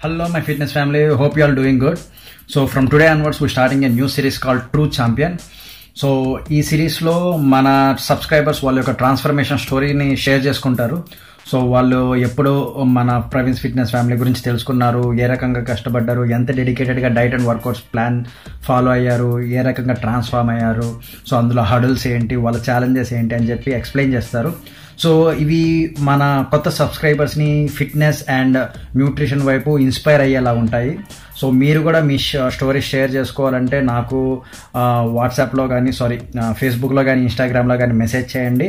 Hello, my fitness family. Hope you all doing good. So from today onwards, we're starting a new series called True Champion. So ఈ సిరీస్లో మన subscribers వాళ్ళ యొక్క transformation స్టోరీని share చేసుకుంటారు. So వాళ్ళు ఎప్పుడు మన ప్రవీణ్స్ ఫిట్నెస్ ఫ్యామిలీ గురించి తెలుసుకున్నారు, ఏ రకంగా కష్టపడ్డారు, ఎంత డెడికేటెడ్గా diet and workouts plan follow అయ్యారు, ఏ రకంగా ట్రాన్స్ఫార్మ్ అయ్యారు, సో అందులో హడల్స్ ఏంటి, వాళ్ళ ఛాలెంజెస్ ఏంటి అని చెప్పి ఎక్స్ప్లెయిన్ చేస్తారు. సో ఇవి మన కొత్త సబ్స్క్రైబర్స్ని ఫిట్నెస్ అండ్ న్యూట్రిషన్ వైపు ఇన్స్పైర్ అయ్యేలా ఉంటాయి. సో మీరు కూడా మీ స్టోరీ షేర్ చేసుకోవాలంటే నాకు వాట్సాప్లో కానీ ఫేస్బుక్లో కానీ ఇన్స్టాగ్రామ్లో కానీ మెసేజ్ చేయండి.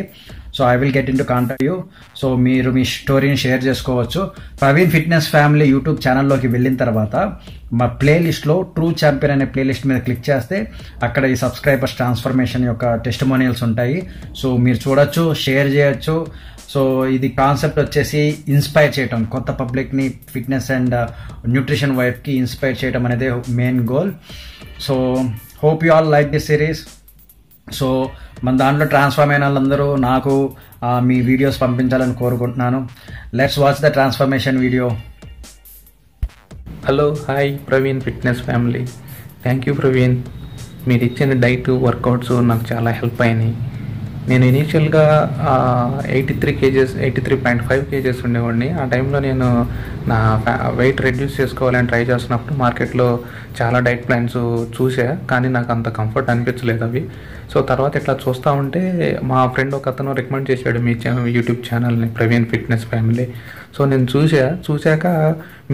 So I will get in to contact you. So మీరు మీ స్టోరీని షేర్ చేసుకోవచ్చు. ప్రవీణ్ ఫిట్నెస్ ఫ్యామిలీ యూట్యూబ్ ఛానల్లోకి వెళ్ళిన తర్వాత మా ప్లేలిస్ట్లో ట్రూ ఛాంపియన్ అనే ప్లేలిస్ట్ మీద క్లిక్ చేస్తే అక్కడ ఈ సబ్స్క్రైబర్స్ ట్రాన్స్ఫర్మేషన్ యొక్క టెస్టిమోనియల్స్ ఉంటాయి. సో మీరు చూడొచ్చు, షేర్ చేయొచ్చు. సో ఇది కాన్సెప్ట్ వచ్చేసి ఇన్స్పైర్ చేయటం, కొత్త పబ్లిక్ని ఫిట్నెస్ అండ్ న్యూట్రిషన్ వైపుకి ఇన్స్పైర్ చేయడం అనేది main goal. So hope you all like this series. So మన దాంట్లో ట్రాన్స్ఫార్మ్ అయిన వాళ్ళందరూ నాకు మీ వీడియోస్ పంపించాలని కోరుకుంటున్నాను. Let's watch the transformation video. Hello, hi Praveen fitness family. Thank you Praveen. మీరు ఇచ్చిన డైట్ వర్కౌట్స్ నాకు చాలా హెల్ప్ అయినాయి. నేను ఇనీషియల్గా 83.5 kgs ఉండేవాడిని. ఆ టైంలో నేను నా వెయిట్ రెడ్యూస్ చేసుకోవాలని ట్రై చేస్తున్నప్పుడు మార్కెట్లో చాలా డైట్ ప్లాన్స్ చూసా, కానీ నాకు అంత కంఫర్ట్ అనిపించలేదు అవి. సో తర్వాత ఇట్లా చూస్తూ ఉంటే మా ఫ్రెండ్ ఒక అతను రికమెండ్ చేశాడు మీ యూట్యూబ్ ఛానల్ని, ప్రవీణ్ ఫిట్నెస్ ఫ్యామిలీ. సో నేను చూశాక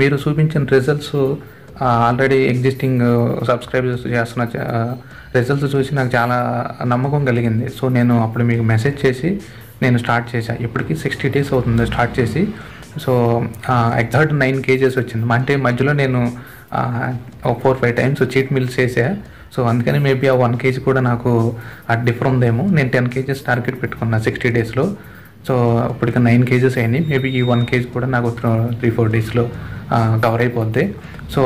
మీరు చూపించిన రిజల్ట్స్, ఆల్రెడీ ఎగ్జిస్టింగ్ సబ్స్క్రైబర్స్ చేస్తున్న రిజల్ట్స్ చూసి నాకు చాలా నమ్మకం కలిగింది. సో నేను అప్పుడు మీకు మెసేజ్ చేసి నేను స్టార్ట్ చేశాను. ఇప్పటికి 60 days అవుతుంది స్టార్ట్ చేసి. సో ఎగ్జాక్ట్ 9 kgs వచ్చింది. అంటే మధ్యలో నేను 4-5 times చీట్ మీల్స్ చేసా. సో అందుకని మేబీ ఆ 1 kg కూడా నాకు డిఫర్ ఉందేమో. నేను 10 kgs టార్గెట్ పెట్టుకున్నా 60 daysలో. సో ఇప్పటికి 9 kgs అయినాయి. మేబీ ఈ 1 kg కూడా నాకు 3-4 daysలో కవర్ అయిపోద్ది. సో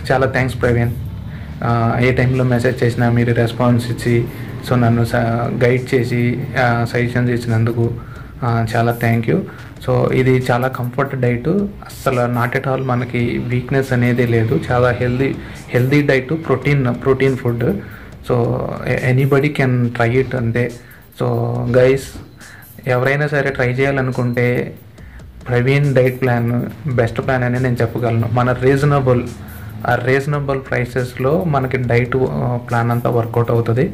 చాలా థ్యాంక్స్ ప్రవీణ్. ఏ టైంలో మెసేజ్ చేసినా మీరు రెస్పాన్స్ ఇచ్చి సో నన్ను గైడ్ చేసి సజెషన్స్ ఇచ్చినందుకు చాలా థ్యాంక్ యూ. సో ఇది చాలా కంఫర్ట్ డైట్, అస్సలు నాట్ ఎట్ ఆల్ మనకి వీక్నెస్ అనేది లేదు. చాలా healthy diet, protein food. So anybody can try it అంతే. సో గైస్, ఎవరైనా సరే ట్రై చేయాలనుకుంటే Praveen diet plan best plan అని నేను చెప్పగలను. మన రీజనబుల్ ప్రైసెస్లో మనకి డైట్ ప్లాన్ అంతా వర్కౌట్ అవుతుంది.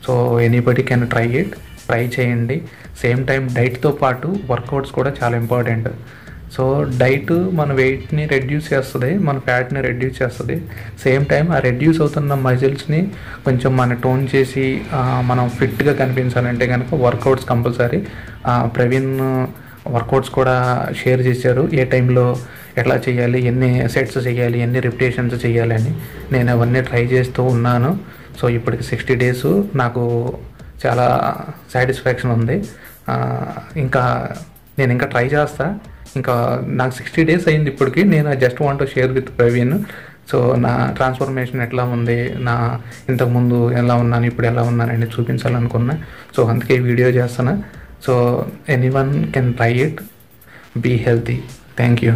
సో ఎనీబడి కెన్ ట్రై చేయండి. సేమ్ టైం డైట్తో పాటు వర్కౌట్స్ కూడా చాలా ఇంపార్టెంట్. సో డైట్ మన వెయిట్ని రెడ్యూస్ చేస్తుంది, మన ఫ్యాట్ని రెడ్యూస్ చేస్తుంది. సేమ్ టైం ఆ రెడ్యూస్ అవుతున్న మజిల్స్ని కొంచెం మన టోన్ చేసి మనం ఫిట్గా కనిపించాలంటే కనుక వర్కౌట్స్ కంపల్సరీ. ప్రవీణ్ వర్కౌట్స్ కూడా షేర్ చేశారు, ఏ టైంలో ఎట్లా చేయాలి, ఎన్ని సెట్స్ చేయాలి, ఎన్ని రిపిటేషన్స్ చేయాలని. నేను అవన్నీ ట్రై చేస్తూ ఉన్నాను. సో ఇప్పటికి 60 days నాకు చాలా సాటిస్ఫాక్షన్ ఉంది. నేను ఇంకా ట్రై చేస్తా. ఇంకా నాకు 60 days అయింది ఇప్పటికి. నేను just want to share with Praveen. So నా ట్రాన్స్ఫర్మేషన్ ఎట్లా ఉంది, నా ఇంతకుముందు ఎలా ఉన్నాను, ఇప్పుడు ఎలా ఉన్నానని చూపించాలనుకున్నా. సో అందుకే వీడియో చేస్తాను. So anyone can try it. Be healthy. Thank you.